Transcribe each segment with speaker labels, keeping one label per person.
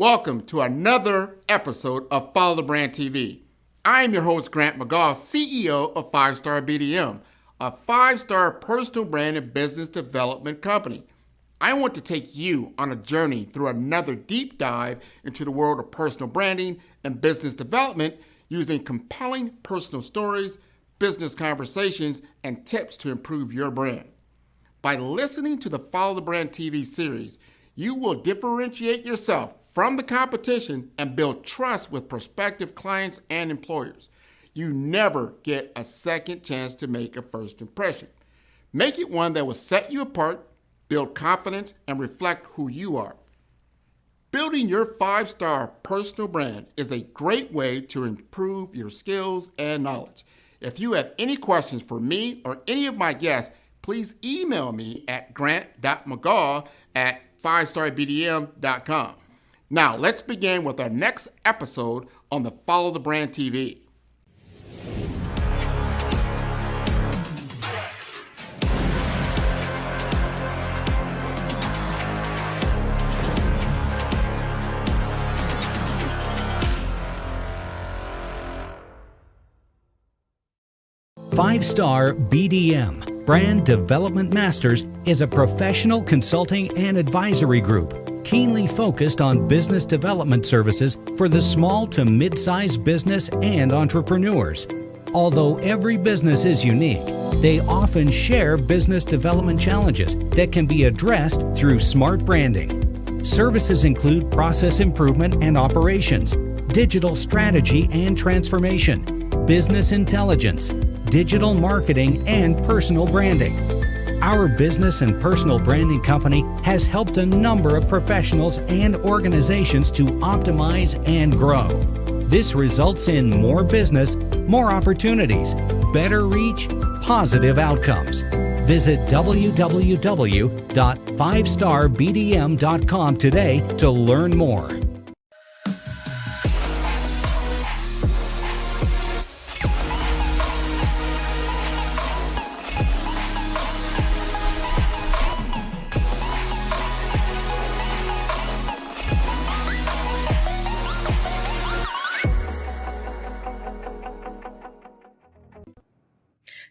Speaker 1: Welcome to another episode of Follow the Brand TV. I am your host, Grant McGaugh, CEO of 5-Star BDM, a 5-star personal brand and business development company. I want to take you on a journey through another deep dive into the world of personal branding and business development using compelling personal stories, business conversations, and tips to improve your brand. By listening to the Follow the Brand TV series, you will differentiate yourself from the competition and build trust with prospective clients and employers. You never get a second chance to make a first impression. Make it one that will set you apart, build confidence, and reflect who you are. Building your 5-star personal brand is a great way to improve your skills and knowledge. If you have any questions for me or any of my guests, please email me at grant.mcgaugh@5starbdm.com. Now, let's begin with our next episode on the Follow the Brand TV.
Speaker 2: Five-Star BDM, Brand Development Masters, is a professional consulting and advisory group keenly focused on business development services for the small to mid-sized business and entrepreneurs. Although every business is unique, they often share business development challenges that can be addressed through smart branding. Services include process improvement and operations, digital strategy and transformation, business intelligence, digital marketing, and personal branding. Our business and personal branding company has helped a number of professionals and organizations to optimize and grow. This results in more business, more opportunities, better reach, positive outcomes. Visit www.5starbdm.com today to learn more.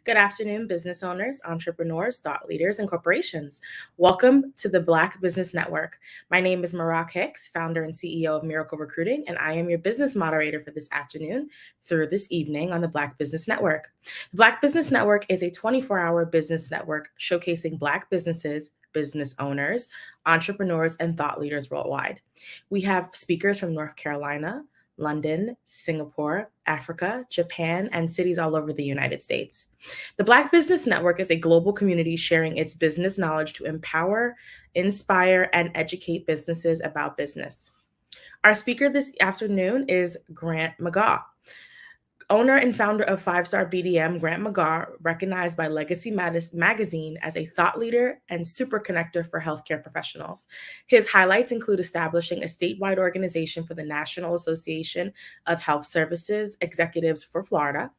Speaker 3: Good afternoon, business owners, entrepreneurs, thought leaders, and corporations. Welcome to the Black Business Network. My name is Marak Hicks, founder and CEO of Miracle Recruiting, and I am your business moderator for this afternoon through this evening on the Black Business Network. The Black Business Network is a 24-hour business network showcasing Black businesses, business owners, entrepreneurs, and thought leaders worldwide. We have speakers from North Carolina, London, Singapore, Africa, Japan, and cities all over the United States. The Black Business Network is a global community sharing its business knowledge to empower, inspire, and educate businesses about business. Our speaker this afternoon is Grant McGaugh. Owner and founder of 5-Star BDM, Grant McGaugh, recognized by Legacy Magazine as a thought leader and super connector for healthcare professionals. His highlights include establishing a statewide organization for the National Association of Health Services Executives for Florida.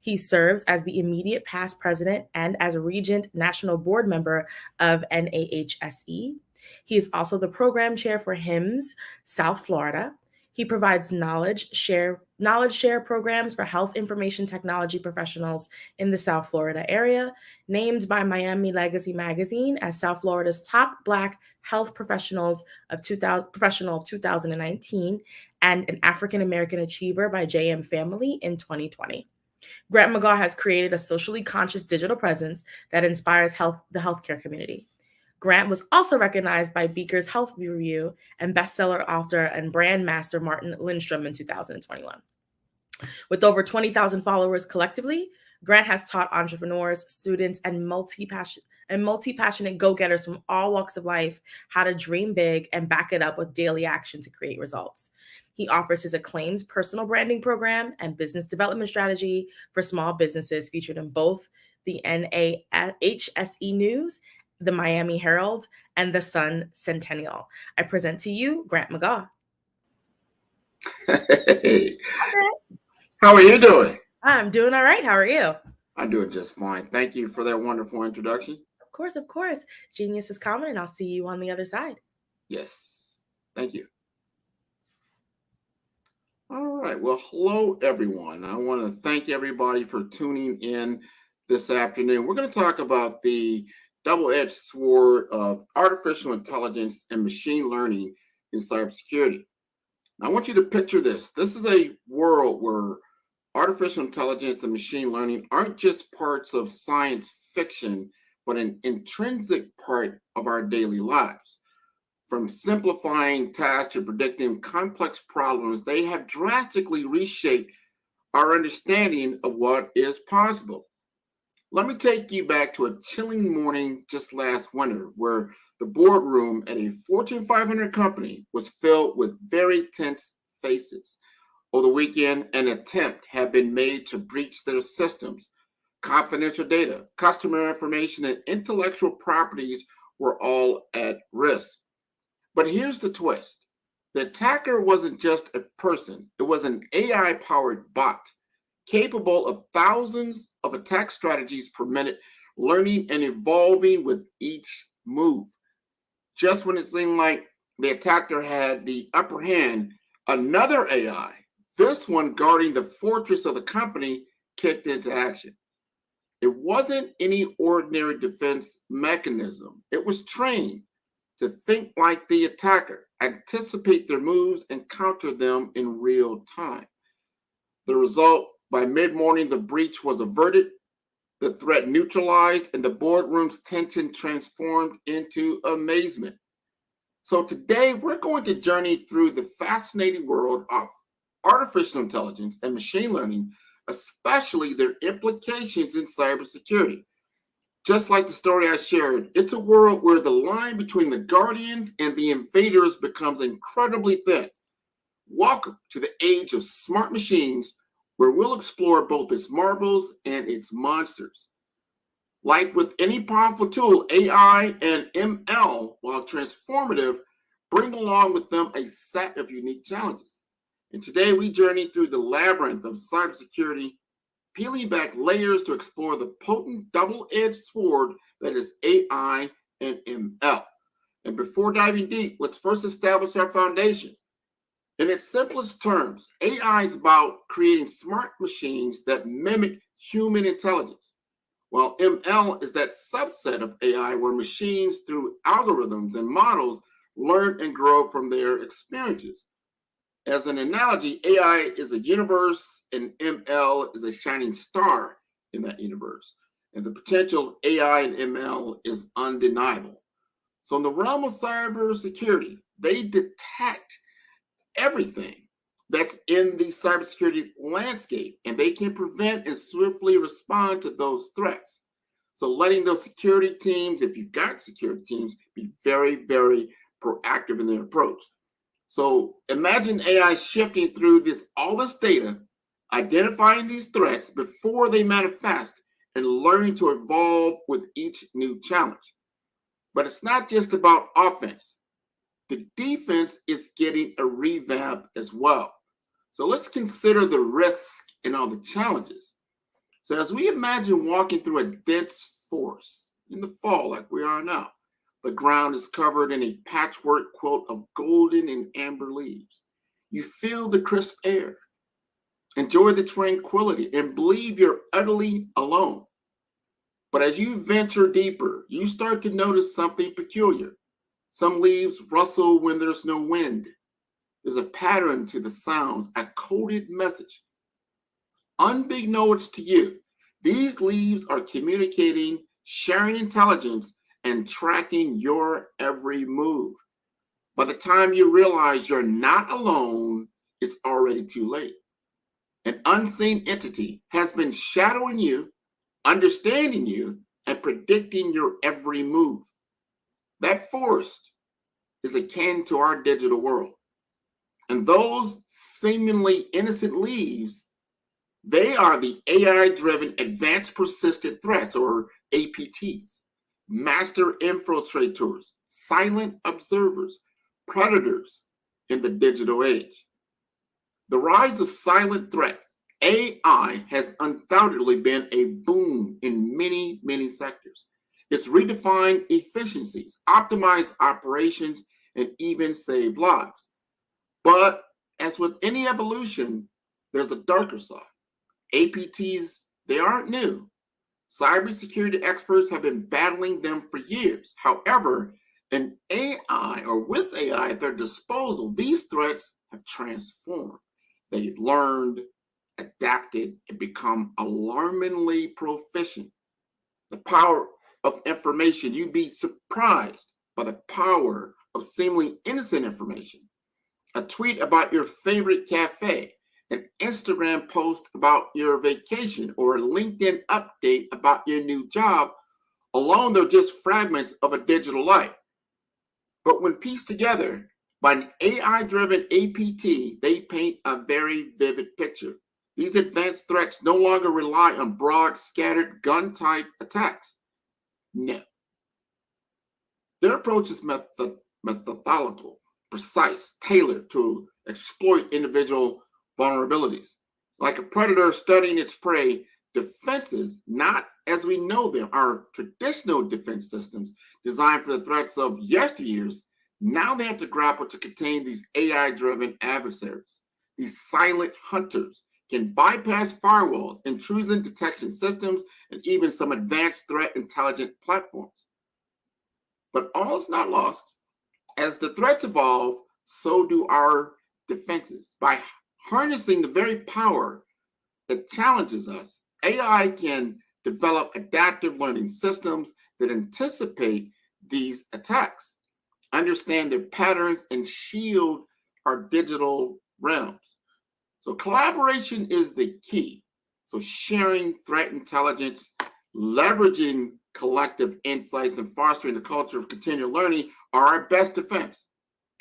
Speaker 3: He serves as the immediate past president and as a Regent National Board member of NAHSE. He is also the program chair for HIMSS South Florida. He provides knowledge share programs for health information technology professionals in the South Florida area, named by Miami Legacy Magazine as South Florida's top Black health professional of 2019, and an African American achiever by JM Family in 2020. Grant McGaugh has created a socially conscious digital presence that inspires the healthcare community. Grant was also recognized by Beaker's Health Review and bestseller author and brand master Martin Lindstrom in 2021. With over 20,000 followers collectively, Grant has taught entrepreneurs, students, and multi-passionate go-getters from all walks of life how to dream big and back it up with daily action to create results. He offers his acclaimed personal branding program and business development strategy for small businesses featured in both the NAHSE News, the Miami Herald, and the Sun Centennial. I present to you Grant McGaugh.
Speaker 1: Hey, how are you doing?
Speaker 3: I'm doing all right. How are you?
Speaker 1: I'm doing just fine. Thank you for that wonderful introduction.
Speaker 3: Of course. Genius is common, and I'll see you on the other side.
Speaker 1: Yes. Thank you. All right. Well, hello, everyone. I want to thank everybody for tuning in this afternoon. We're going to talk about the double edged sword of artificial intelligence and machine learning in cybersecurity. Now, I want you to picture this. This is a world where artificial intelligence and machine learning aren't just parts of science fiction, but an intrinsic part of our daily lives. From simplifying tasks to predicting complex problems, they have drastically reshaped our understanding of what is possible. Let me take you back to a chilling morning just last winter where the boardroom at a Fortune 500 company was filled with very tense faces. Over the weekend, an attempt had been made to breach their systems. Confidential data, customer information, and intellectual properties were all at risk. But here's the twist. The attacker wasn't just a person, it was an AI powered bot capable of thousands of attack strategies per minute, learning and evolving with each move. Just when it seemed like the attacker had the upper hand, another AI, this one guarding the fortress of the company, kicked into action. It wasn't any ordinary defense mechanism, it was trained to think like the attacker, anticipate their moves, and counter them in real time. The result, by mid morning, the breach was averted, the threat neutralized, and the boardroom's tension transformed into amazement. So, today we're going to journey through the fascinating world of artificial intelligence and machine learning, especially their implications in cybersecurity. Just like the story I shared, it's a world where the line between the guardians and the invaders becomes incredibly thin. Welcome to the age of smart machines, where we'll explore both its marvels and its monsters. Like with any powerful tool, AI and ML, while transformative, bring along with them a set of unique challenges. And today we journey through the labyrinth of cybersecurity, peeling back layers to explore the potent double-edged sword that is AI and ML. And before diving deep, let's first establish our foundation. In its simplest terms, AI is about creating smart machines that mimic human intelligence, while ML is that subset of AI where machines, through algorithms and models, learn and grow from their experiences. As an analogy, AI is a universe and ML is a shining star in that universe. And the potential of AI and ML is undeniable. So, in the realm of cybersecurity, they detect everything that's in the cybersecurity landscape, and they can prevent and swiftly respond to those threats. So, letting those security teams, if you've got security teams, be very, very proactive in their approach. So imagine AI shifting through all this data, identifying these threats before they manifest, and learning to evolve with each new challenge. But it's not just about offense. The defense is getting a revamp as well. So let's consider the risk and all the challenges. So as we imagine walking through a dense forest in the fall like we are now, the ground is covered in a patchwork quilt of golden and amber leaves. You feel the crisp air, enjoy the tranquility, and believe you're utterly alone. But as you venture deeper, you start to notice something peculiar. Some leaves rustle when there's no wind. There's a pattern to the sounds, a coded message. Unbeknownst to you, these leaves are communicating, sharing intelligence, and tracking your every move. By the time you realize you're not alone, it's already too late. An unseen entity has been shadowing you, understanding you, and predicting your every move. That force is akin to our digital world. And those seemingly innocent leaves, they are the AI-driven advanced persistent threats, or APTs, master infiltrators, silent observers, predators in the digital age. The rise of silent threat, AI, has undoubtedly been a boom in many, many sectors. It's redefined efficiencies, optimized operations, and even saved lives. But as with any evolution, there's a darker side. APTs, they aren't new. Cybersecurity experts have been battling them for years. However, in AI or with AI at their disposal, these threats have transformed. They've learned, adapted, and become alarmingly proficient. The power of information, you'd be surprised by the power of seemingly innocent information. A tweet about your favorite cafe, an Instagram post about your vacation, or a LinkedIn update about your new job, alone they're just fragments of a digital life. But when pieced together by an AI-driven APT, they paint a very vivid picture. These advanced threats no longer rely on broad, scattered, gun-type attacks. No. Their approach is methodical, precise, tailored to exploit individual vulnerabilities. Like a predator studying its prey, defenses, not as we know them, are traditional defense systems designed for the threats of yesteryears. Now they have to grapple to contain these AI-driven adversaries. These silent hunters can bypass firewalls, intrusion detection systems, and even some advanced threat intelligence platforms. But all is not lost. As the threats evolve, so do our defenses. By harnessing the very power that challenges us, AI can develop adaptive learning systems that anticipate these attacks, understand their patterns, and shield our digital realms. So collaboration is the key. So sharing threat intelligence, leveraging collective insights, and fostering the culture of continual learning are our best defense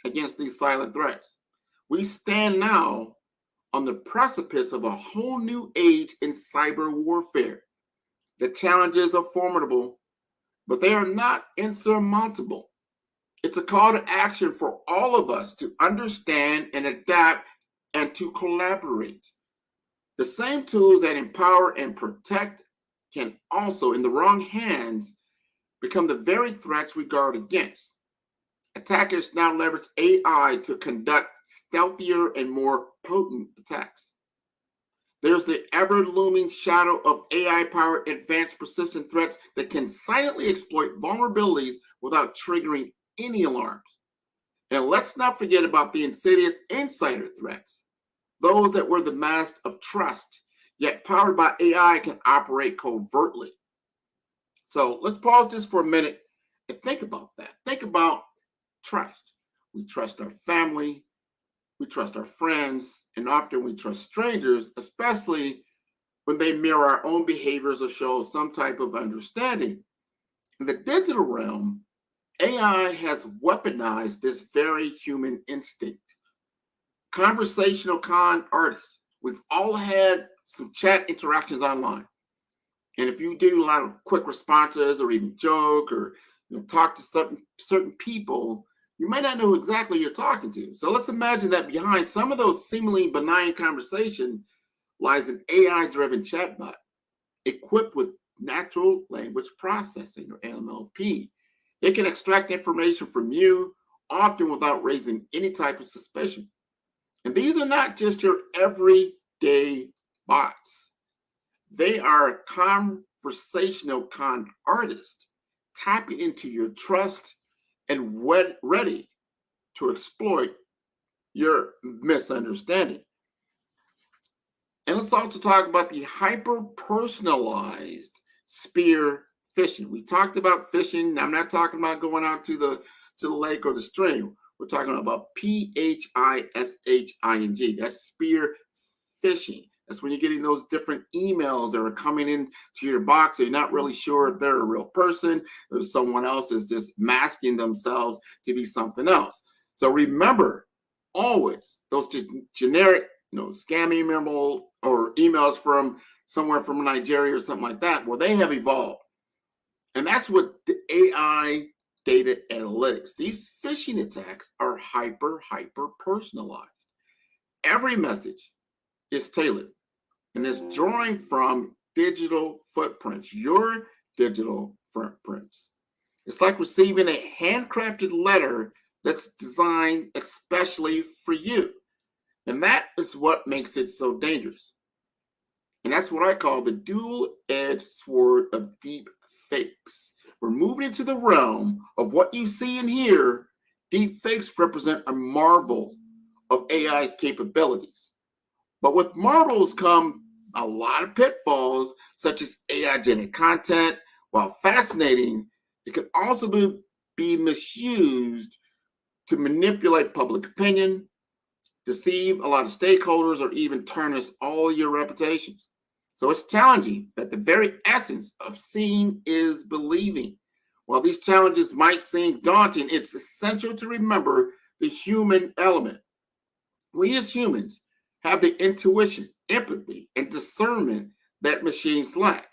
Speaker 1: against these silent threats. We stand now on the precipice of a whole new age in cyber warfare. The challenges are formidable, but they are not insurmountable. It's a call to action for all of us to understand and adapt and to collaborate. The same tools that empower and protect can also, in the wrong hands, become the very threats we guard against. Attackers now leverage AI to conduct stealthier and more potent attacks. There's the ever-looming shadow of AI-powered advanced persistent threats that can silently exploit vulnerabilities without triggering any alarms. And let's not forget about the insidious insider threats, those that were the mask of trust, yet powered by AI can operate covertly. So let's pause this for a minute and think about that. Think about trust. We trust our family, we trust our friends, and often we trust strangers, especially when they mirror our own behaviors or show some type of understanding. In the digital realm, AI has weaponized this very human instinct. Conversational con artists. We've all had some chat interactions online. And if you do a lot of quick responses or even joke or talk to certain people, you might not know who exactly you're talking to. So let's imagine that behind some of those seemingly benign conversations lies an AI-driven chatbot equipped with natural language processing, or NLP. It can extract information from you, often without raising any type of suspicion. And these are not just your everyday bots. They are conversational con artists tapping into your trust and ready to exploit your misunderstanding. And let's also talk about the hyper-personalized spear phishing. We talked about phishing. I'm not talking about going out to the lake or the stream. We're talking about phishing. That's spear phishing. That's when you're getting those different emails that are coming in to your box. So you're not really sure if they're a real person or someone else is just masking themselves to be something else. So remember, always those generic, scam email or emails from somewhere from Nigeria or something like that, well, they have evolved. And that's what the AI data analytics. These phishing attacks are hyper personalized. Every message is tailored and is drawing from digital footprints, your digital footprints. It's like receiving a handcrafted letter that's designed especially for you. And that is what makes it so dangerous. And that's what I call the dual-edged sword of deep fakes. We're moving into the realm of what you see and hear. Deep fakes represent a marvel of AI's capabilities. But with marvels come a lot of pitfalls, such as AI-generated content. While fascinating, it can also be misused to manipulate public opinion, deceive a lot of stakeholders, or even tarnish all your reputations. So it's challenging that the very essence of seeing is believing. While these challenges might seem daunting, it's essential to remember the human element. We as humans have the intuition, empathy, and discernment that machines lack.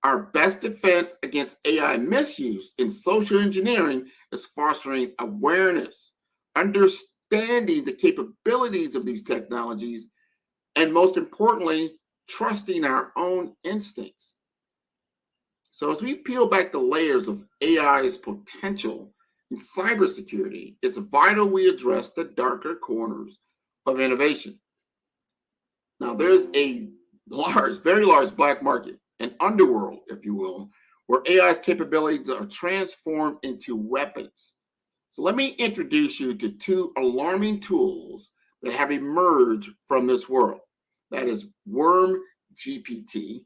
Speaker 1: Our best defense against AI misuse in social engineering is fostering awareness, understanding the capabilities of these technologies, and most importantly, trusting our own instincts. So, as we peel back the layers of AI's potential in cybersecurity, it's vital we address the darker corners of innovation. Now, there's a very large black market, an underworld, if you will, where AI's capabilities are transformed into weapons. So let me introduce you to two alarming tools that have emerged from this world. That is Worm GPT,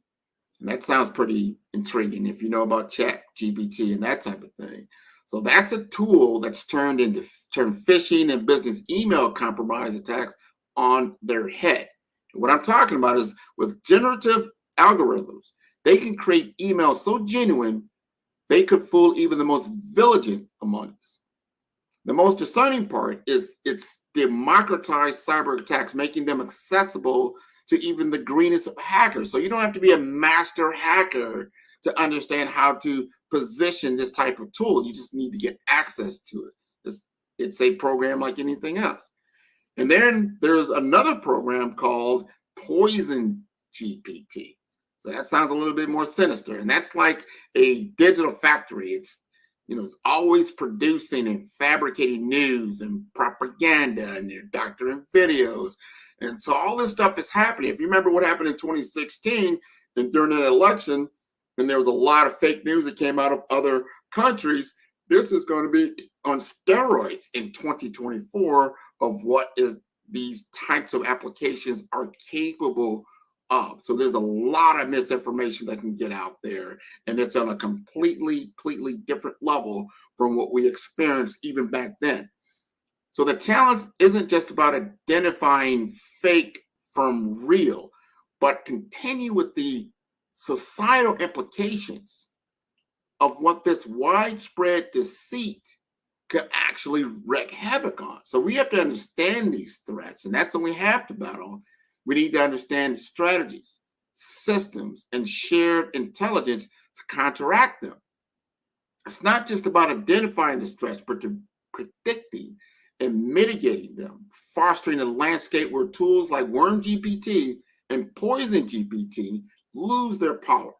Speaker 1: and that sounds pretty intriguing if you know about Chat GPT and that type of thing. So that's a tool that's turned phishing and business email compromise attacks on their head. What I'm talking about is with generative algorithms, they can create emails so genuine they could fool even the most vigilant among us. The most discerning part is its democratized cyber attacks, making them accessible to even the greenest of hackers. So you don't have to be a master hacker to understand how to position this type of tool. You just need to get access to it. It's a program like anything else. And then there's another program called Poison GPT. So that sounds a little bit more sinister. And that's like a digital factory. It's always producing and fabricating news and propaganda, and they're doctoring videos. And so all this stuff is happening. If you remember what happened in 2016 and during an election, and there was a lot of fake news that came out of other countries, this is going to be on steroids in 2024 of what is these types of applications are capable of. So there's a lot of misinformation that can get out there, and it's on a completely different level from what we experienced even back then. So the challenge isn't just about identifying fake from real, but continue with the societal implications of what this widespread deceit could actually wreak havoc on. So we have to understand these threats, and that's only half the battle. We need to understand strategies, systems, and shared intelligence to counteract them. It's not just about identifying the threats, but to predicting and mitigating them, fostering a landscape where tools like Worm GPT and Poison GPT lose their power.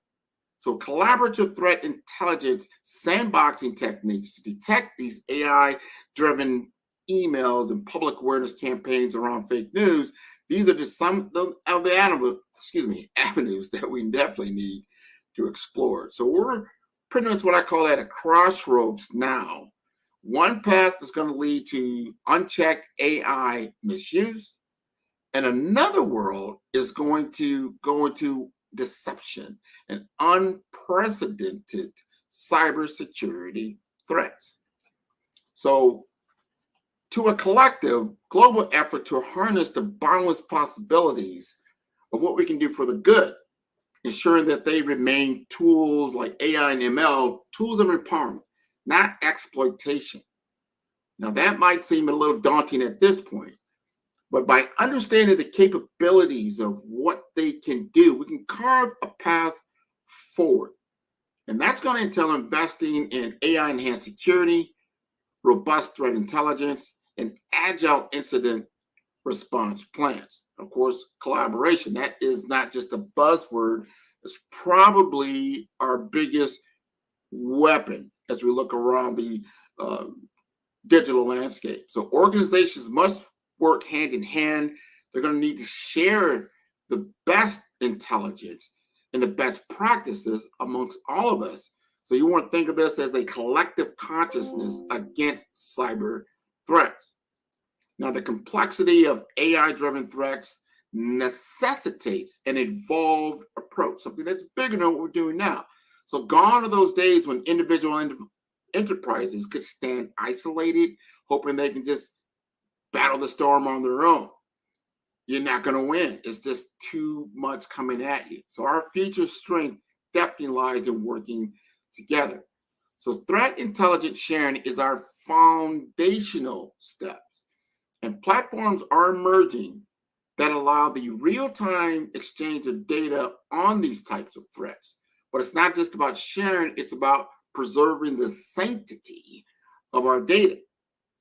Speaker 1: So collaborative threat intelligence sandboxing techniques to detect these AI-driven emails and public awareness campaigns around fake news. These are just some of the avenues that we definitely need to explore. So we're pretty much what I call at a crossroads now. One path is going to lead to unchecked AI misuse, and another world is going to go into deception and unprecedented cybersecurity threats. So, to a collective global effort to harness the boundless possibilities of what we can do for the good, ensuring that they remain tools like AI and ML, tools of empowerment, not exploitation. Now, that might seem a little daunting at this point, but by understanding the capabilities of what they can do, we can carve a path forward. And that's going to entail investing in AI-enhanced security, robust threat intelligence, and agile incident response plans. Of course, collaboration. That is not just a buzzword. It's probably our biggest weapon as we look around the digital landscape. So organizations must work hand in hand. They're going to need to share the best intelligence and the best practices amongst all of us. So you want to think of this as a collective consciousness against cyber threats. Now, the complexity of AI-driven threats necessitates an evolved approach, something that's bigger than what we're doing now. So gone are those days when individual enterprises could stand isolated, hoping they can just battle the storm on their own. You're not going to win. It's just too much coming at you. So our future strength definitely lies in working together. So threat intelligence sharing is our foundational steps. And platforms are emerging that allow the real-time exchange of data on these types of threats. But it's not just about sharing, it's about preserving the sanctity of our data.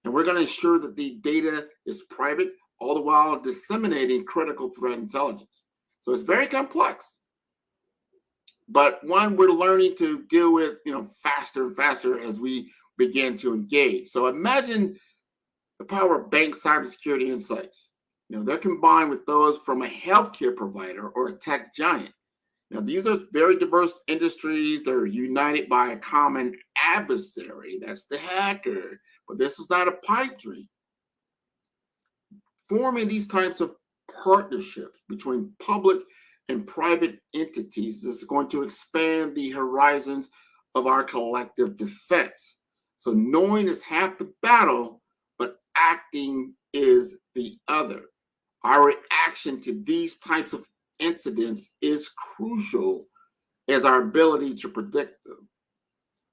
Speaker 1: And we're going to ensure that the data is private, all the while disseminating critical threat intelligence. So it's very complex, but one we're learning to deal with, faster and faster as we begin to engage. So imagine the power of bank cybersecurity insights. They're combined with those from a healthcare provider or a tech giant. Now, these are very diverse industries. They're united by a common adversary. That's the hacker. But this is not a pipe dream. Forming these types of partnerships between public and private entities is going to expand the horizons of our collective defense. So knowing is half the battle, but acting is the other. Our reaction to these types of incidents is crucial as our ability to predict them.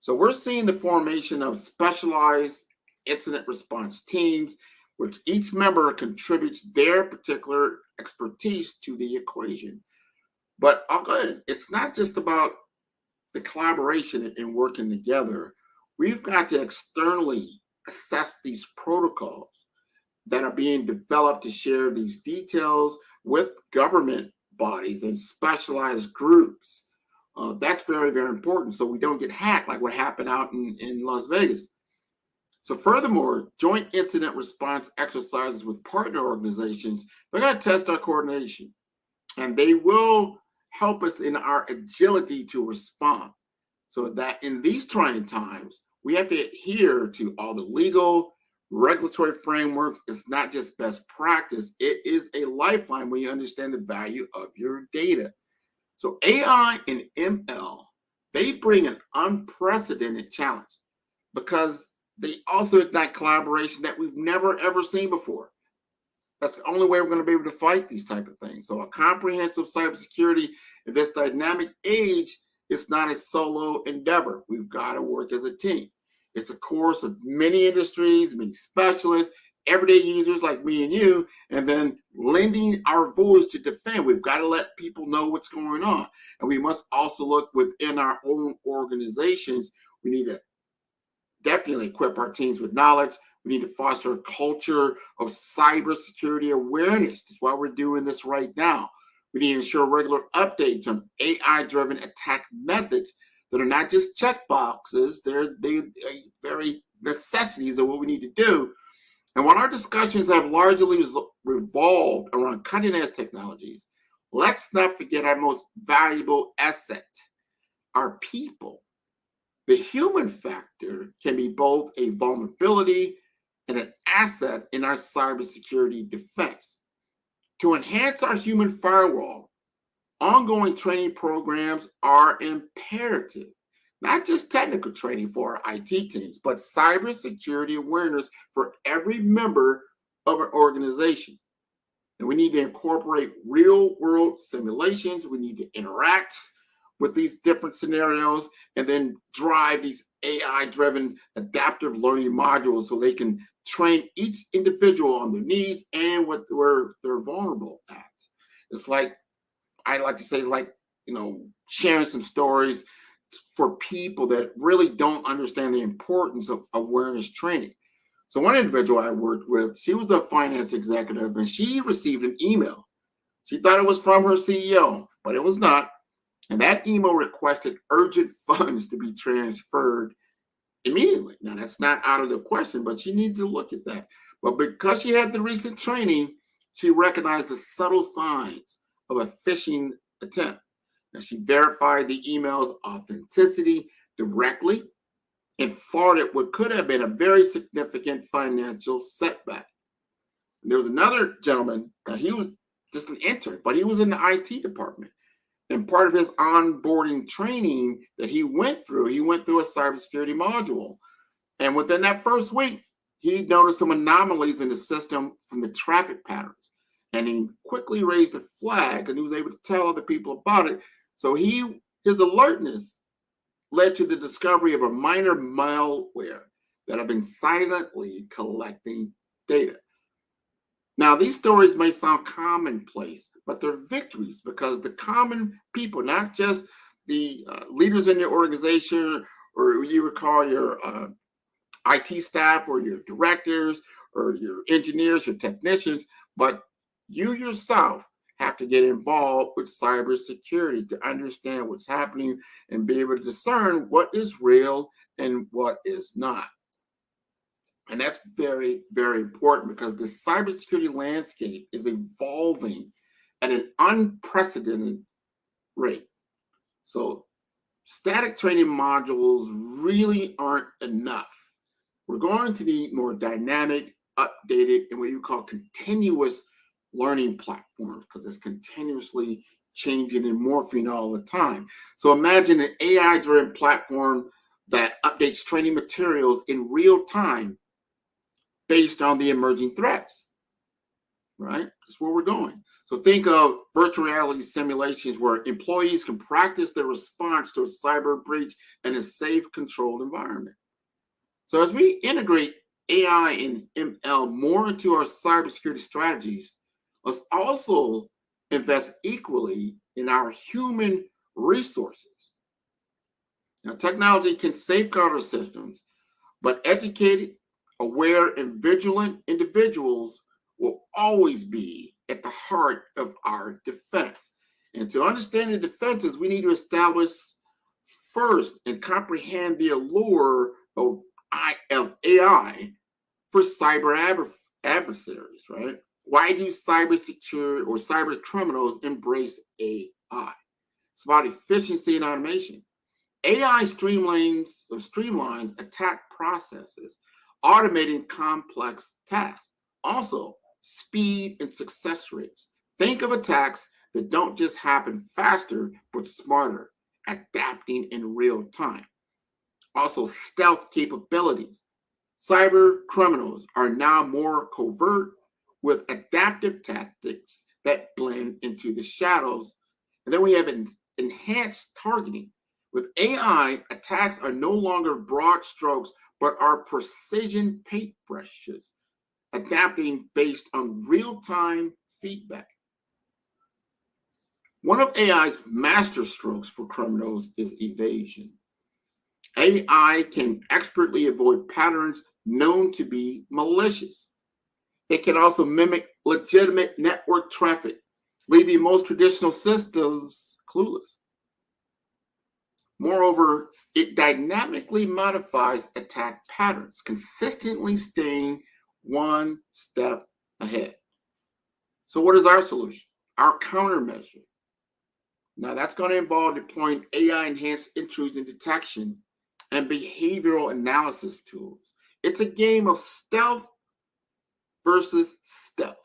Speaker 1: So we're seeing the formation of specialized incident response teams, which each member contributes their particular expertise to the equation. But I'll go ahead. It's not just about the collaboration and working together. We've got to externally assess these protocols that are being developed to share these details with government bodies and specialized groups. That's very, very important so we don't get hacked like what happened out in Las Vegas. So furthermore, joint incident response exercises with partner organizations, they're going to test our coordination, and they will help us in our agility to respond. So that in these trying times, we have to adhere to all the legal, regulatory frameworks. It's not just best practice. It is a lifeline when you understand the value of your data. So AI and ML, they bring an unprecedented challenge because they also ignite collaboration that we've never, ever seen before. That's the only way we're going to be able to fight these type of things. So a comprehensive cybersecurity in this dynamic age is not a solo endeavor. We've got to work as a team. It's a course of many industries, many specialists, everyday users like me and you, and then lending our voice to defend. We've got to let people know what's going on. And we must also look within our own organizations. We need to definitely equip our teams with knowledge. We need to foster a culture of cybersecurity awareness. That's why we're doing this right now. We need to ensure regular updates on AI-driven attack methods that are not just check boxes. They're very necessities of what we need to do. And while our discussions have largely revolved around cutting-edge technologies, let's not forget our most valuable asset, our people. The human factor can be both a vulnerability and an asset in our cybersecurity defense. To enhance our human firewall, ongoing training programs are imperative. Not just technical training for our IT teams, but cybersecurity awareness for every member of an organization. And we need to incorporate real-world simulations. We need to interact with these different scenarios and then drive these AI-driven adaptive learning modules so they can train each individual on their needs and what where they're vulnerable at. It's like, I like to say, it's like, sharing some stories for people that really don't understand the importance of awareness training. So one individual I worked with, she was a finance executive and she received an email. She thought it was from her CEO, but it was not. And that email requested urgent funds to be transferred immediately. Now, that's not out of the question, but you need to look at that. But because she had the recent training, she recognized the subtle signs of a phishing attempt. Now, she verified the email's authenticity directly and thwarted what could have been a very significant financial setback. And there was another gentleman, he was just an intern, but he was in the IT department. And part of his onboarding training that he went through a cybersecurity module. And within that first week, he noticed some anomalies in the system from the traffic patterns. And he quickly raised a flag and he was able to tell other people about it. So his alertness led to the discovery of a minor malware that had been silently collecting data. Now, these stories may sound commonplace, but they're victories because the common people, not just the leaders in your organization, or you would call your IT staff or your directors or your engineers, your technicians, but you yourself have to get involved with cybersecurity to understand what's happening and be able to discern what is real and what is not. And that's very, very important because the cybersecurity landscape is evolving at an unprecedented rate. So static training modules really aren't enough. We're going to need more dynamic, updated, and what you call continuous learning platforms because it's continuously changing and morphing all the time. So imagine an AI-driven platform that updates training materials in real time based on the emerging threats, right? That's where we're going. So think of virtual reality simulations where employees can practice their response to a cyber breach in a safe, controlled environment. So as we integrate AI and ML more into our cybersecurity strategies, let's also invest equally in our human resources. Now, technology can safeguard our systems, but educated, aware, and vigilant individuals will always be at the heart of our defense. And to understand the defenses, we need to establish first and comprehend the allure of AI for cyber adversaries, right? Why do cybersecurity or cyber criminals embrace AI? It's about efficiency and automation. AI streamlines attack processes, automating complex tasks. Also, speed and success rates. Think of attacks that don't just happen faster, but smarter, adapting in real time. Also, stealth capabilities. Cyber criminals are now more covert with adaptive tactics that blend into the shadows. And then we have enhanced targeting. With AI, attacks are no longer broad strokes, but are precision paintbrushes, adapting based on real-time feedback. One of AI's master strokes for criminals is evasion. AI can expertly avoid patterns known to be malicious. It can also mimic legitimate network traffic, leaving most traditional systems clueless. Moreover, it dynamically modifies attack patterns, consistently staying one step ahead. So what is our solution? Our countermeasure. Now that's going to involve deploying AI-enhanced intrusion detection and behavioral analysis tools. It's a game of stealth versus stealth.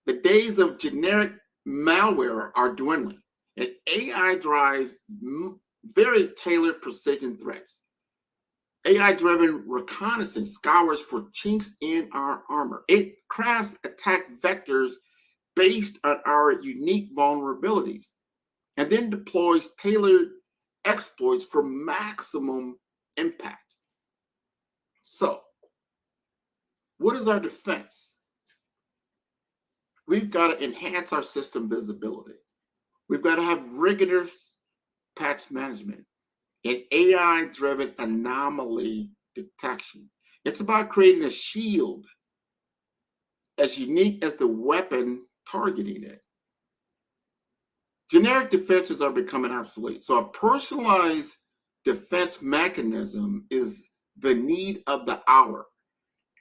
Speaker 1: The days of generic malware are dwindling, and AI drives very tailored precision threats. AI-driven reconnaissance scours for chinks in our armor. It crafts attack vectors based on our unique vulnerabilities, and then deploys tailored exploits for maximum impact. So, what is our defense? We've got to enhance our system visibility. We've got to have rigorous patch management and AI-driven anomaly detection. It's about creating a shield as unique as the weapon targeting it. Generic defenses are becoming obsolete. So a personalized defense mechanism is the need of the hour.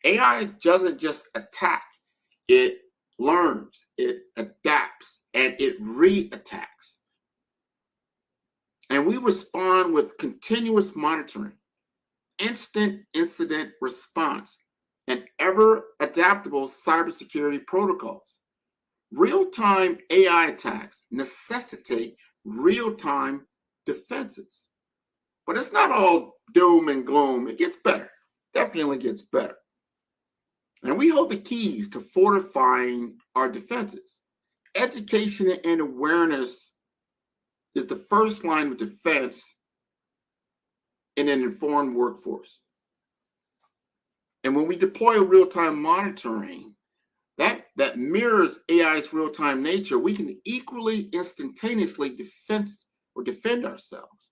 Speaker 1: AI doesn't just attack, it learns, it adapts, and it re-attacks. And we respond with continuous monitoring, instant incident response, and ever adaptable cybersecurity protocols. Real-time AI attacks necessitate real-time defenses. But it's not all doom and gloom. It gets better. Definitely gets better. And we hold the keys to fortifying our defenses. Education and awareness is the first line of defense in an informed workforce. And when we deploy real-time monitoring, that mirrors AI's real-time nature, we can equally instantaneously defend ourselves.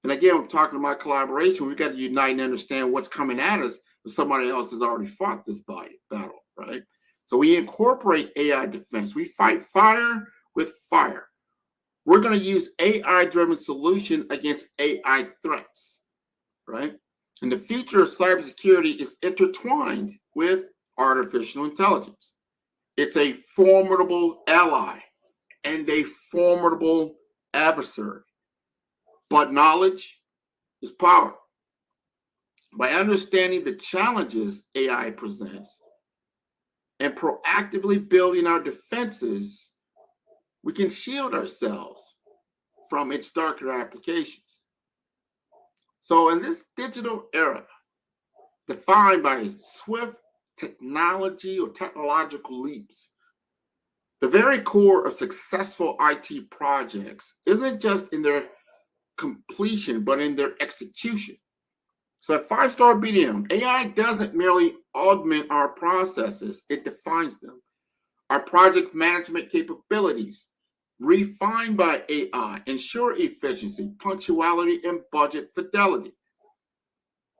Speaker 1: And again, I'm talking about collaboration. We've got to unite and understand what's coming at us, but somebody else has already fought this battle, right? So we incorporate AI defense. We fight fire with fire. We're going to use AI-driven solution against AI threats, right? And the future of cybersecurity is intertwined with artificial intelligence. It's a formidable ally and a formidable adversary. But knowledge is power. By understanding the challenges AI presents and proactively building our defenses, we can shield ourselves from its darker applications. So in this digital era, defined by swift technology or technological leaps, the very core of successful IT projects isn't just in their completion, but in their execution. So at 5-Star BDM, AI doesn't merely augment our processes, it defines them. Our project management capabilities, refined by AI, ensure efficiency, punctuality, and budget fidelity.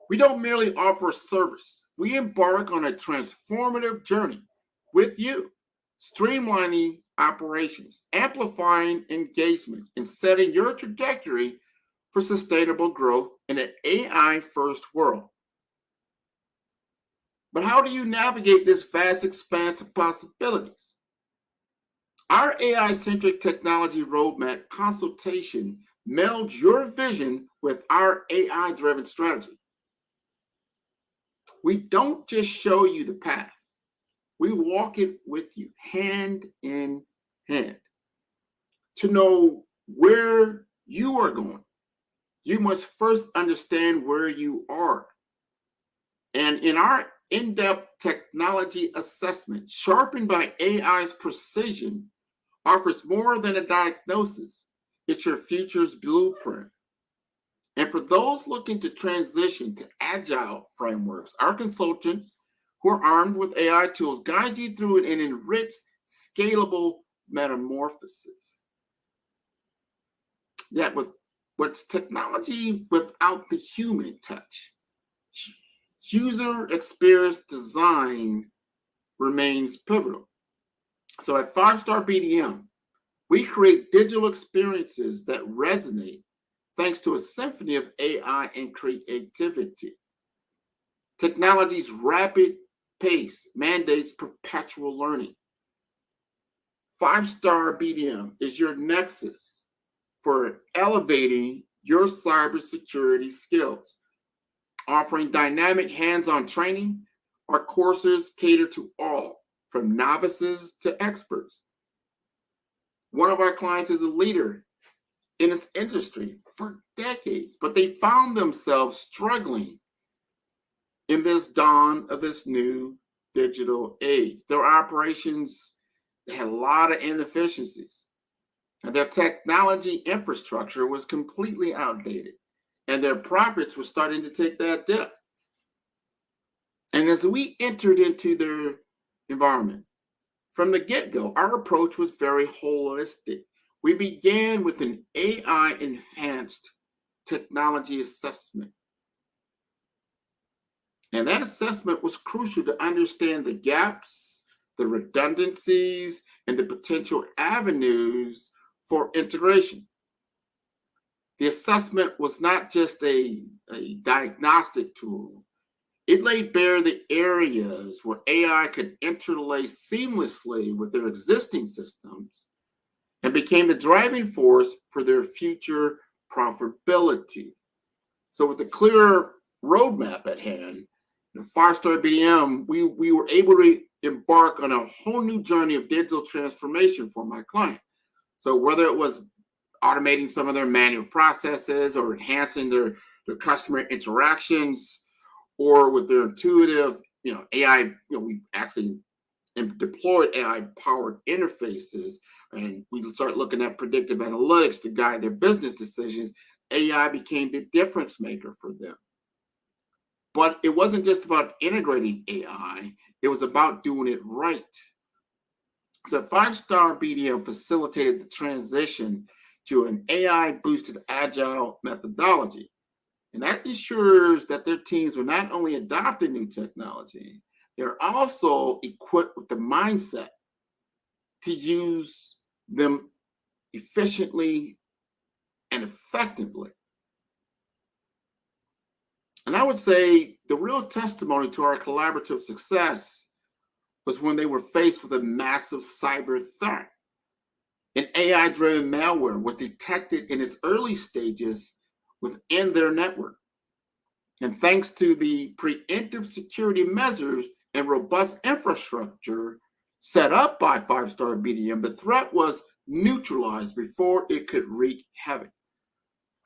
Speaker 1: We don't merely offer service, we embark on a transformative journey with you, streamlining operations, amplifying engagements, and setting your trajectory for sustainable growth in an AI-first world. But how do you navigate this vast expanse of possibilities? Our AI-centric technology roadmap consultation melds your vision with our AI-driven strategy. We don't just show you the path, we walk it with you hand in hand. To know where you are going, you must first understand where you are. And in our in-depth technology assessment, sharpened by AI's precision, offers more than a diagnosis. It's your future's blueprint. And for those looking to transition to agile frameworks, our consultants who are armed with AI tools guide you through an enriched, scalable metamorphosis. Yet with what's technology without the human touch, user experience design remains pivotal. So at 5-Star BDM, we create digital experiences that resonate thanks to a symphony of AI and creativity. Technology's rapid pace mandates perpetual learning. 5-Star BDM is your nexus for elevating your cybersecurity skills. Offering dynamic hands-on training, our courses cater to all, from novices to experts. One of our clients is a leader in this industry for decades, but they found themselves struggling in this dawn of this new digital age. Their operations had a lot of inefficiencies, and their technology infrastructure was completely outdated, and their profits were starting to take that dip. And as we entered into their environment, from the get-go, our approach was very holistic. We began with an AI-enhanced technology assessment. And that assessment was crucial to understand the gaps, the redundancies, and the potential avenues for integration. The assessment was not just a diagnostic tool. It laid bare the areas where AI could interlace seamlessly with their existing systems and became the driving force for their future profitability. So, with a clear roadmap at hand, Five-Star BDM, we were able to embark on a whole new journey of digital transformation for my client. So, whether it was automating some of their manual processes or enhancing their customer interactions, or with their intuitive, AI, we actually deployed AI-powered interfaces, and we start looking at predictive analytics to guide their business decisions. AI became the difference maker for them. But it wasn't just about integrating AI, it was about doing it right. So Five-Star BDM facilitated the transition to an AI-boosted agile methodology. And that ensures that their teams will not only adopt the new technology, they're also equipped with the mindset to use them efficiently and effectively. And I would say the real testimony to our collaborative success was when they were faced with a massive cyber threat. An AI-driven malware was detected in its early stages within their network. And thanks to the preemptive security measures and robust infrastructure set up by Five-Star BDM, the threat was neutralized before it could wreak havoc.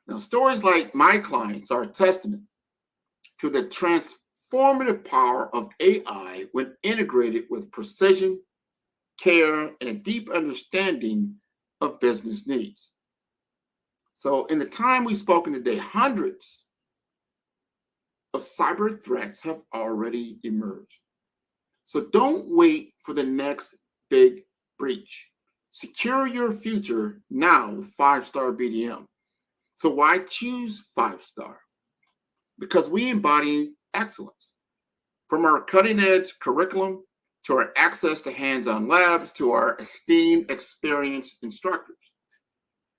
Speaker 1: Now, stories like my clients are a testament to the transformative power of AI when integrated with precision, care, and a deep understanding of business needs. So in the time we've spoken today, hundreds of cyber threats have already emerged. So don't wait for the next big breach. Secure your future now with Five-Star BDM. So why choose Five-Star? Because we embody excellence. From our cutting-edge curriculum to our access to hands-on labs to our esteemed, experienced instructors.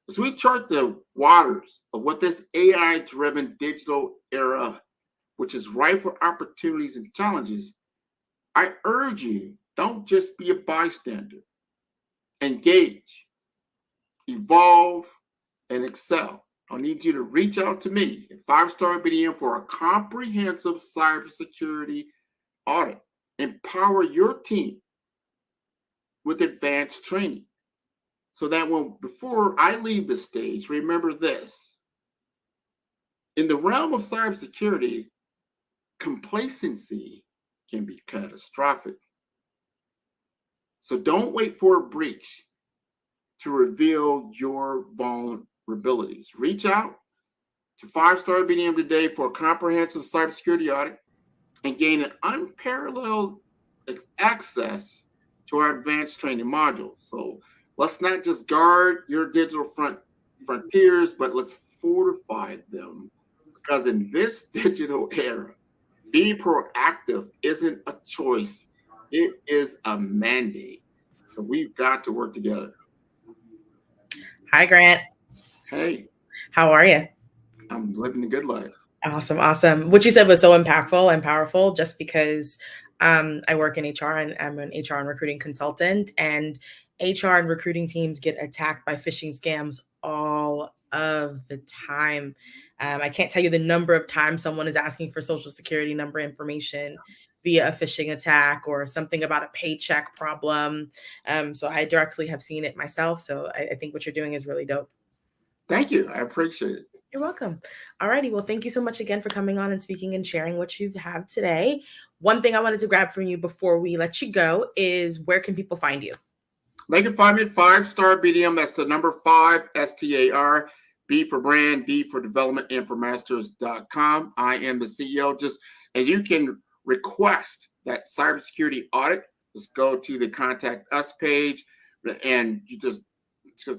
Speaker 1: As we chart the waters of what this AI-driven digital era, which is ripe for opportunities and challenges, I urge you, don't just be a bystander. Engage, evolve, and excel. I need you to reach out to me at Five-Star BDM for a comprehensive cybersecurity audit. Empower your team with advanced training so that before I leave the stage, remember this. In the realm of cybersecurity, complacency can be catastrophic. So don't wait for a breach to reveal your vulnerabilities. Reach out to Five-Star BDM today for a comprehensive cybersecurity audit and gain an unparalleled access to our advanced training modules. So let's not just guard your digital frontiers, but let's fortify them. Because in this digital era, being proactive isn't a choice, it is a mandate. So we've got to work together.
Speaker 3: Hi, Grant.
Speaker 1: Hey.
Speaker 3: How are you?
Speaker 1: I'm living a good life.
Speaker 3: Awesome. What you said was so impactful and powerful just because I work in HR and I'm an HR and recruiting consultant, and HR and recruiting teams get attacked by phishing scams all of the time. I can't tell you the number of times someone is asking for social security number information via a phishing attack or something about a paycheck problem. So I directly have seen it myself. So I think what you're doing is really dope.
Speaker 1: Thank you. I appreciate it.
Speaker 3: You're welcome. All righty. Well, thank you so much again for coming on and speaking and sharing what you have today. One thing I wanted to grab from you before we let you go is, where can people find you?
Speaker 1: They can find me at Five-Star BDM. That's the number 5, STAR, B for brand, D for development, Infomasters.com. I am the CEO. And you can request that cybersecurity audit. Just go to the Contact Us page, and you just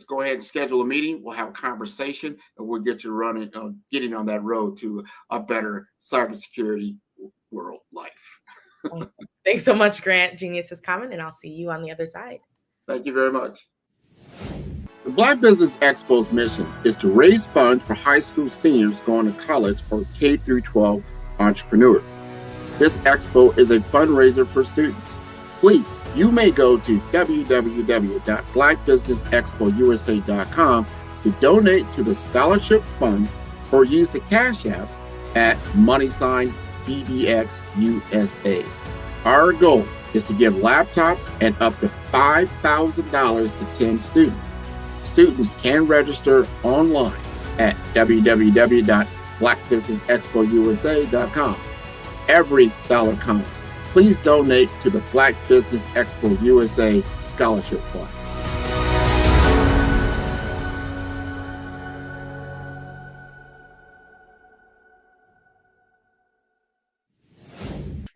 Speaker 1: go ahead and schedule a meeting. We'll have a conversation, and we'll get you getting on that road to a better cybersecurity world life.
Speaker 3: Awesome. Thanks so much, Grant. Genius is coming, and I'll see you on the other side.
Speaker 1: Thank you very much. The Black Business Expo's mission is to raise funds for high school seniors going to college or K through 12 entrepreneurs. This expo is a fundraiser for students. Please, you may go to www.blackbusinessexpousa.com to donate to the scholarship fund or use the Cash App at @BBXUSA. Our goal is to give laptops and up to $5,000 to 10 students. Students can register online at www.blackbusinessexpousa.com. Every dollar counts. Please donate to the Black Business Expo USA Scholarship Fund.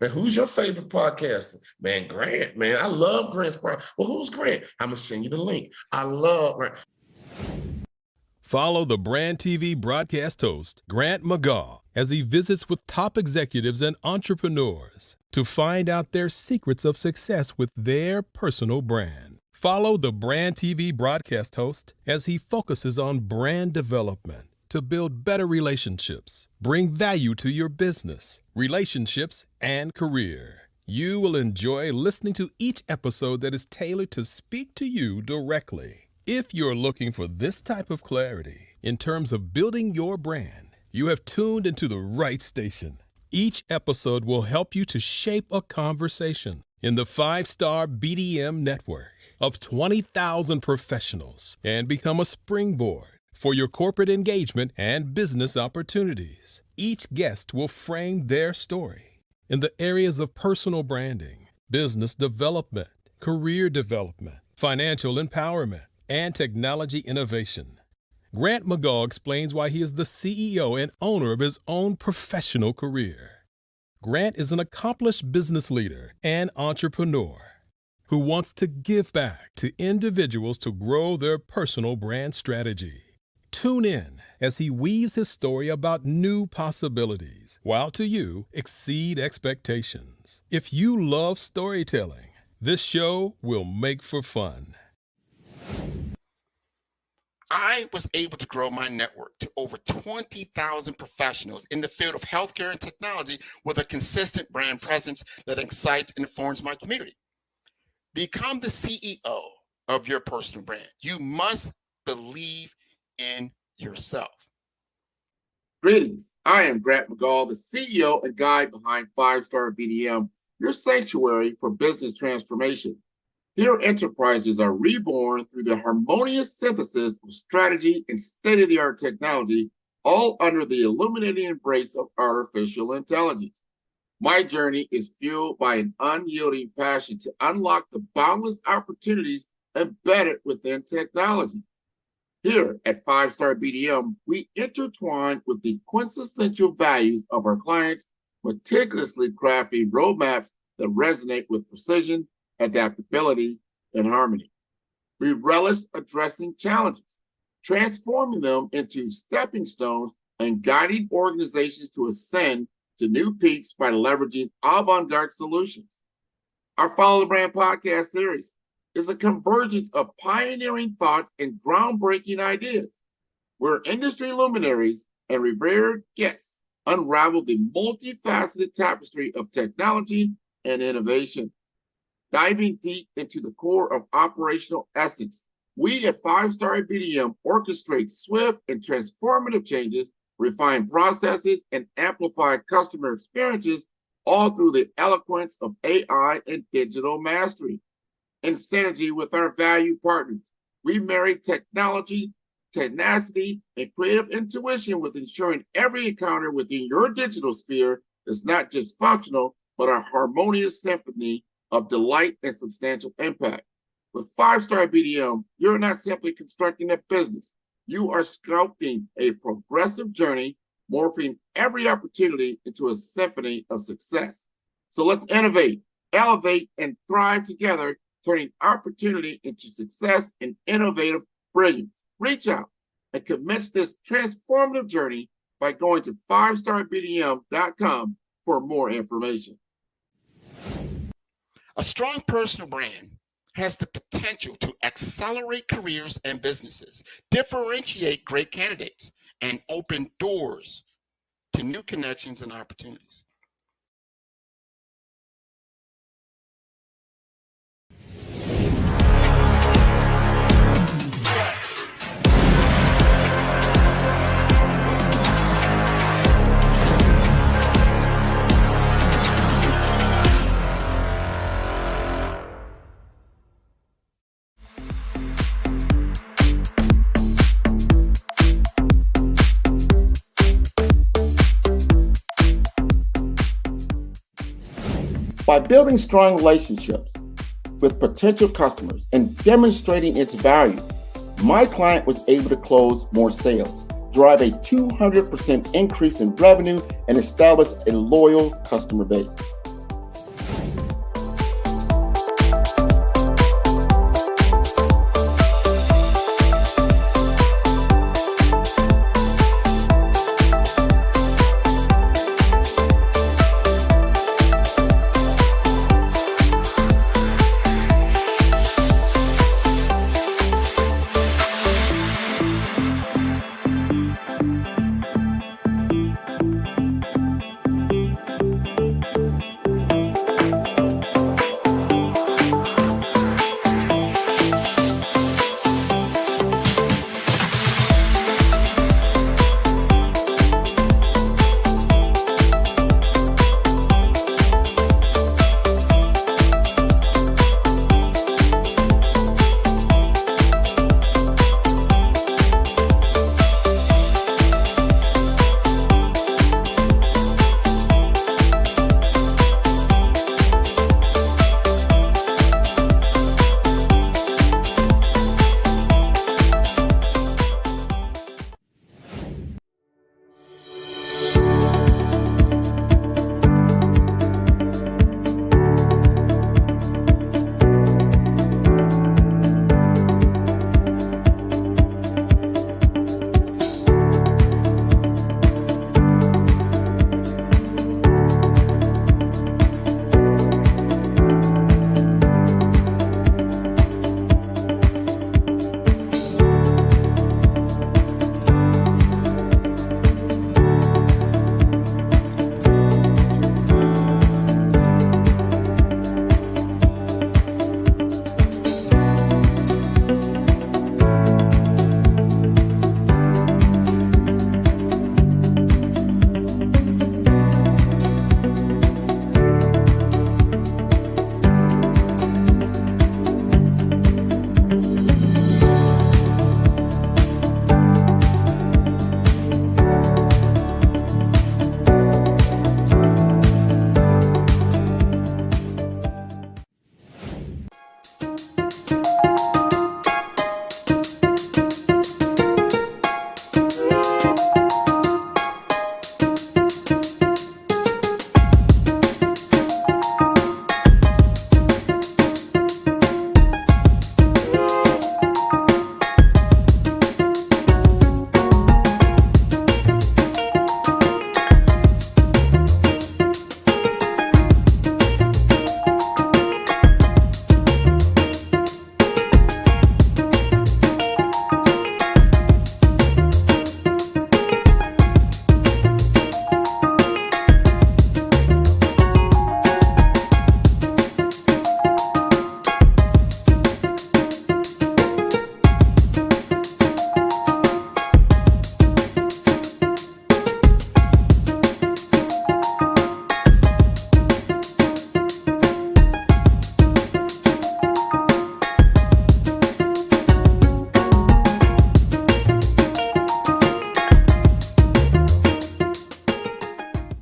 Speaker 4: Man, who's your favorite podcaster? Man, Grant, man. I love Grant's podcast. Well, who's Grant? I'm going to send you the link. I love Grant.
Speaker 5: Follow the Brand TV broadcast host, Grant McGaw, as he visits with top executives and entrepreneurs to find out their secrets of success with their personal brand. Follow the Brand TV broadcast host as he focuses on brand development to build better relationships, bring value to your business, relationships, and career. You will enjoy listening to each episode that is tailored to speak to you directly. If you're looking for this type of clarity in terms of building your brand, you have tuned into the right station. Each episode will help you to shape a conversation in the 5-star BDM network of 20,000 professionals and become a springboard for your corporate engagement and business opportunities. Each guest will frame their story in the areas of personal branding, business development, career development, financial empowerment, and technology innovation. Grant McGaw explains why he is the CEO and owner of his own professional career. Grant is an accomplished business leader and entrepreneur who wants to give back to individuals to grow their personal brand strategy. Tune in as he weaves his story about new possibilities, while to you exceed expectations. If you love storytelling, this show will make for fun.
Speaker 1: I was able to grow my network to over 20,000 professionals in the field of healthcare and technology with a consistent brand presence that excites and informs my community. Become the CEO of your personal brand. You must believe in yourself. Greetings. I am Grant McGaw, the CEO and guide behind 5-Star BDM, your sanctuary for business transformation. Here, enterprises are reborn through the harmonious synthesis of strategy and state-of-the-art technology, all under the illuminating embrace of artificial intelligence. My journey is fueled by an unyielding passion to unlock the boundless opportunities embedded within technology. Here at 5-Star BDM, we intertwine with the quintessential values of our clients, meticulously crafting roadmaps that resonate with precision, adaptability, and harmony. We relish addressing challenges, transforming them into stepping stones and guiding organizations to ascend to new peaks by leveraging avant-garde solutions. Our Follow the Brand podcast series is a convergence of pioneering thoughts and groundbreaking ideas, where industry luminaries and revered guests unravel the multifaceted tapestry of technology and innovation. Diving deep into the core of operational essence, we at 5-Star BDM orchestrate swift and transformative changes, refine processes, and amplify customer experiences, all through the eloquence of AI and digital mastery. In synergy with our value partners, we marry technology, tenacity, and creative intuition with ensuring every encounter within your digital sphere is not just functional, but a harmonious symphony of delight and substantial impact. With 5-Star BDM, you're not simply constructing a business. You are sculpting a progressive journey, morphing every opportunity into a symphony of success. So let's innovate, elevate, and thrive together, turning opportunity into success and innovative brilliance. Reach out and commence this transformative journey by going to 5starbdm.com for more information. A strong personal brand has the potential to accelerate careers and businesses, differentiate great candidates, and open doors to new connections and opportunities. By building strong relationships with potential customers and demonstrating its value, my client was able to close more sales, drive a 200% increase in revenue, and establish a loyal customer base.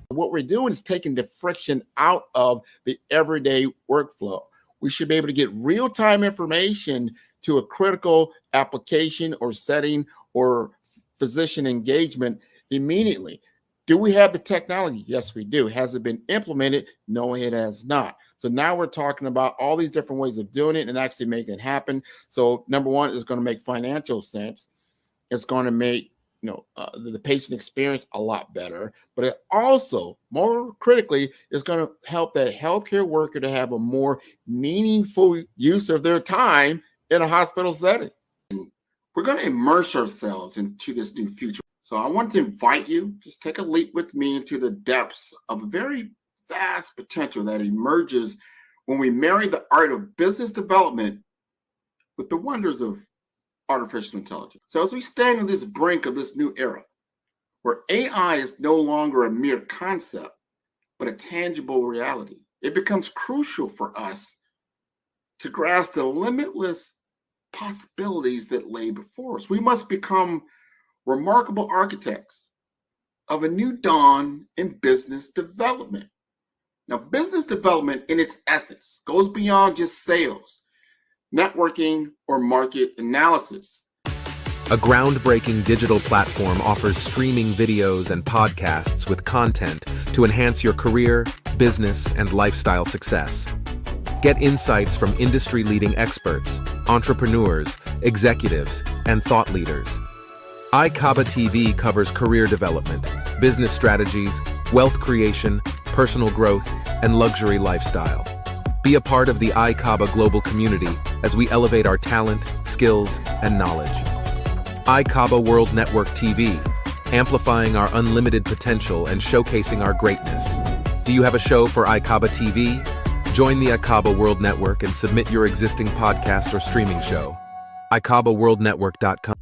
Speaker 1: What we're doing is taking the friction out of the everyday workflow. We should be able to get real-time information to a critical application or setting or physician engagement immediately. Do we have the technology? Yes, we do. Has it been implemented? No, it has not. So now we're talking about all these different ways of doing it and actually making it happen. So number one, it's going to make financial sense. It's going to make the patient experience a lot better, but it also, more critically, is going to help that healthcare worker to have a more meaningful use of their time in a hospital setting. We're going to immerse ourselves into this new future. So I want to invite you, just take a leap with me into the depths of a very vast potential that emerges when we marry the art of business development with the wonders of artificial intelligence. So as we stand on this brink of this new era, where AI is no longer a mere concept, but a tangible reality, it becomes crucial for us to grasp the limitless possibilities that lay before us. We must become remarkable architects of a new dawn in business development. Now, business development in its essence goes beyond just sales, networking, or market analysis.
Speaker 6: A groundbreaking digital platform offers streaming videos and podcasts with content to enhance your career, business, and lifestyle success. Get insights from industry-leading experts, entrepreneurs, executives, and thought leaders. iCaba TV covers career development, business strategies, wealth creation, personal growth, and luxury lifestyle. Be a part of the iCaba global community as we elevate our talent, skills, and knowledge. iCaba World Network TV, amplifying our unlimited potential and showcasing our greatness. Do you have a show for iCaba TV? Join the iCaba World Network and submit your existing podcast or streaming show. iCabaWorldNetwork.com.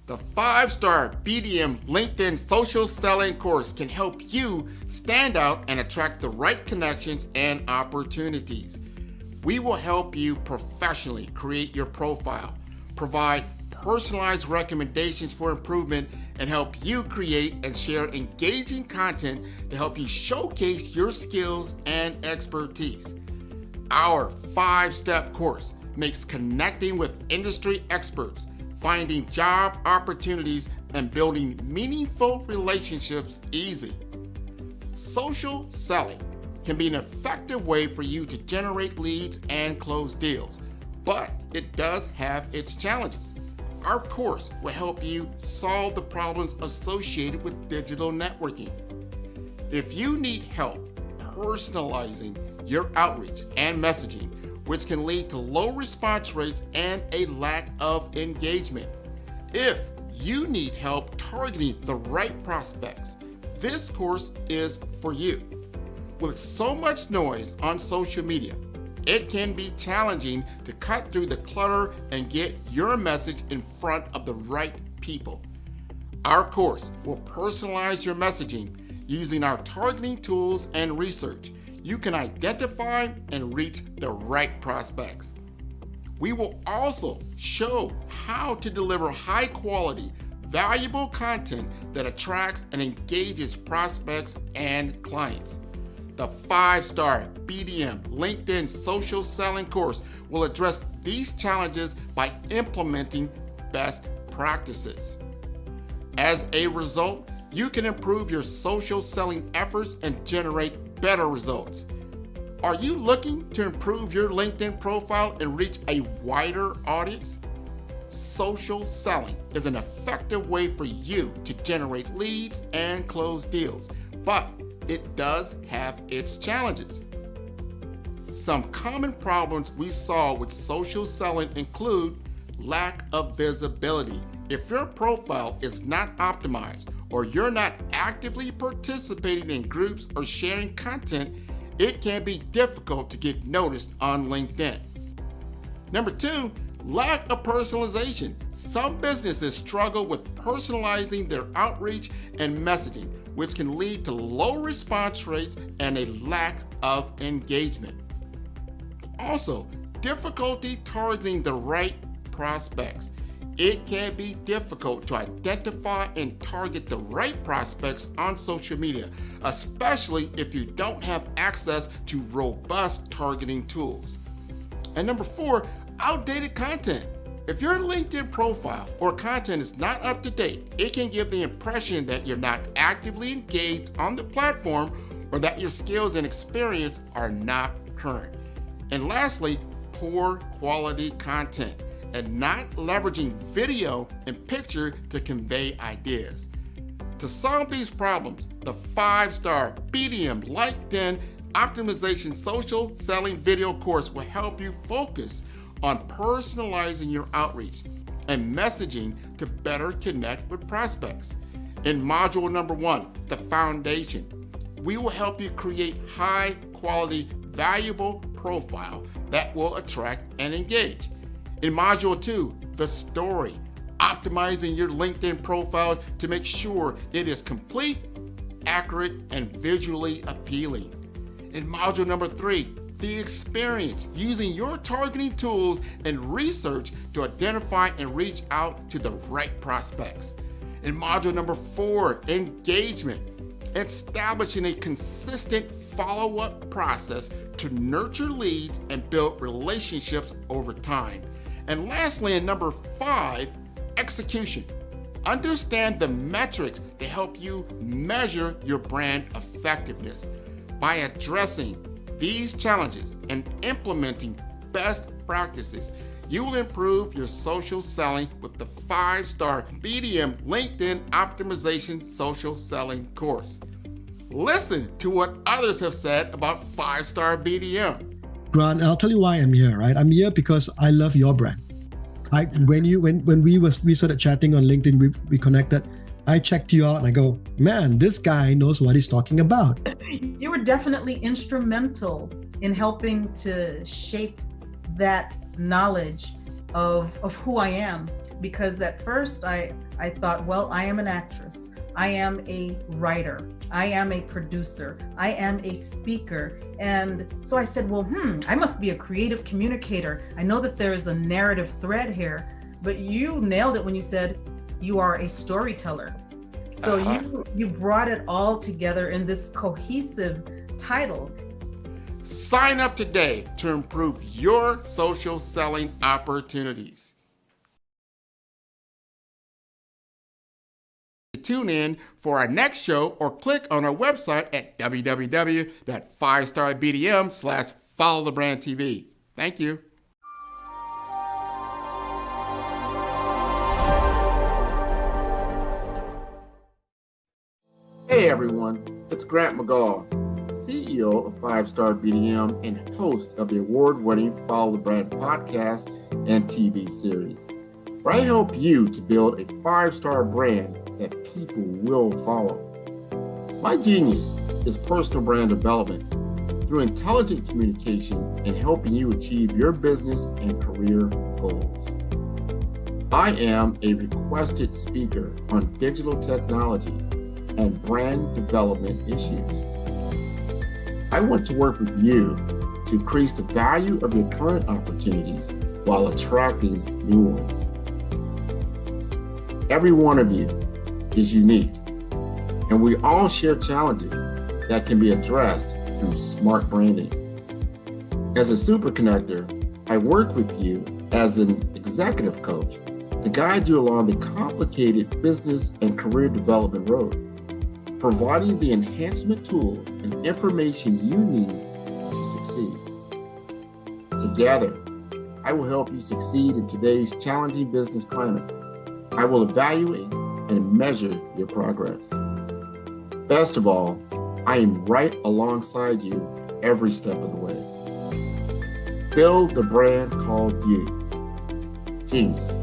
Speaker 1: The 5-star BDM LinkedIn social selling course can help you stand out and attract the right connections and opportunities. We will help you professionally create your profile, provide personalized recommendations for improvement, and help you create and share engaging content to help you showcase your skills and expertise. Our 5-step course makes connecting with industry experts, finding job opportunities, and building meaningful relationships easy. Social selling can be an effective way for you to generate leads and close deals, but it does have its challenges. Our course will help you solve the problems associated with digital networking. If you need help personalizing your outreach and messaging, which can lead to low response rates and a lack of engagement. If you need help targeting the right prospects, this course is for you. With so much noise on social media, it can be challenging to cut through the clutter and get your message in front of the right people. Our course will personalize your messaging using our targeting tools and research. You can identify and reach the right prospects. We will also show how to deliver high quality, valuable content that attracts and engages prospects and clients. The 5-star BDM LinkedIn social selling course will address these challenges by implementing best practices. As a result, you can improve your social selling efforts and generate better results. Are you looking to improve your LinkedIn profile and reach a wider audience? Social selling is an effective way for you to generate leads and close deals, but it does have its challenges. Some common problems we saw with social selling include lack of visibility. If your profile is not optimized or you're not actively participating in groups or sharing content, it can be difficult to get noticed on LinkedIn. Number 2, lack of personalization. Some businesses struggle with personalizing their outreach and messaging, which can lead to low response rates and a lack of engagement. Also, difficulty targeting the right prospects. It can be difficult to identify and target the right prospects on social media, especially if you don't have access to robust targeting tools. And number 4, outdated content. If your LinkedIn profile or content is not up to date, it can give the impression that you're not actively engaged on the platform or that your skills and experience are not current. And lastly, poor quality content and not leveraging video and picture to convey ideas. To solve these problems, the 5-star BDM LinkedIn Optimization Social Selling Video course will help you focus on personalizing your outreach and messaging to better connect with prospects. In module number 1, the foundation, we will help you create high quality, valuable profile that will attract and engage. In module 2, the story, optimizing your LinkedIn profile to make sure it is complete, accurate, and visually appealing. In module number 3, the experience, using your targeting tools and research to identify and reach out to the right prospects. In module number 4, engagement, establishing a consistent follow-up process to nurture leads and build relationships over time. And lastly, in number 5, execution. Understand the metrics to help you measure your brand effectiveness. By addressing these challenges and implementing best practices, you will improve your social selling with the 5-star BDM LinkedIn Optimization Social Selling course. Listen to what others have said about 5-star BDM.
Speaker 7: Grant, I'll tell you why I'm here, right? I'm here because I love your brand. When we started chatting on LinkedIn, we connected. I checked you out and I go, man, this guy knows what he's talking about.
Speaker 8: You were definitely instrumental in helping to shape that knowledge of who I am. Because at first I thought, well, I am an actress. I am a writer. I am a producer. I am a speaker. And so I said, well, I must be a creative communicator. I know that there is a narrative thread here, but you nailed it when you said you are a storyteller. So you brought it all together in this cohesive title.
Speaker 1: Sign up today to improve your social selling opportunities. Tune in for our next show or click on our website at www.5starbdm/followthebrandtv. Thank you. Hey everyone, it's Grant McGaw, CEO of 5-Star BDM and host of the award-winning Follow the Brand podcast and TV series, where I help you to build a 5-star brand that people will follow. My genius is personal brand development through intelligent communication and helping you achieve your business and career goals. I am a requested speaker on digital technology and brand development issues. I want to work with you to increase the value of your current opportunities while attracting new ones. Every one of you is unique, and we all share challenges that can be addressed through smart branding. As a super connector, I work with you as an executive coach to guide you along the complicated business and career development road, providing the enhancement tools and information you need to succeed. Together, I will help you succeed in today's challenging business climate. I will evaluate and measure your progress. Best of all, I am right alongside you every step of the way. Build the brand called you. Genius.